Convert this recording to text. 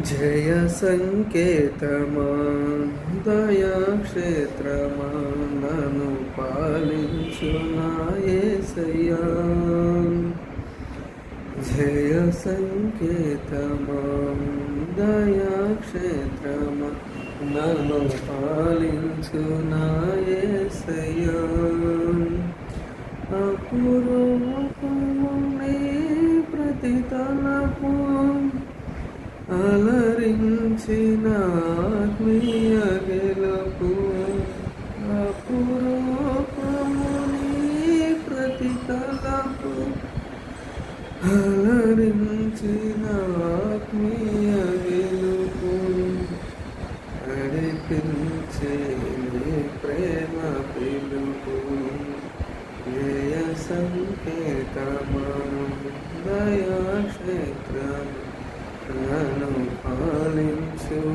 జయ సంకేతమా దయాక్షేత్రమా నన్ను పాలించు నా యేసయ్యా. జయ సంకేతమా దయాక్షేత్రమా నన్ను పాలించు నా యేసయ్యా. అపురూపము నీ ప్రతి తలపు అలరించిన ఆత్మీయ గెలుపు. అపురూపము నీ ప్రతి తలపు అలరించిన ఆత్మీయ గెలుపు. నడిపించే నీ ప్రేమ పిలుపు. జయ సంకేతమా దయాక్షేత్రమా నన్ను పాలించు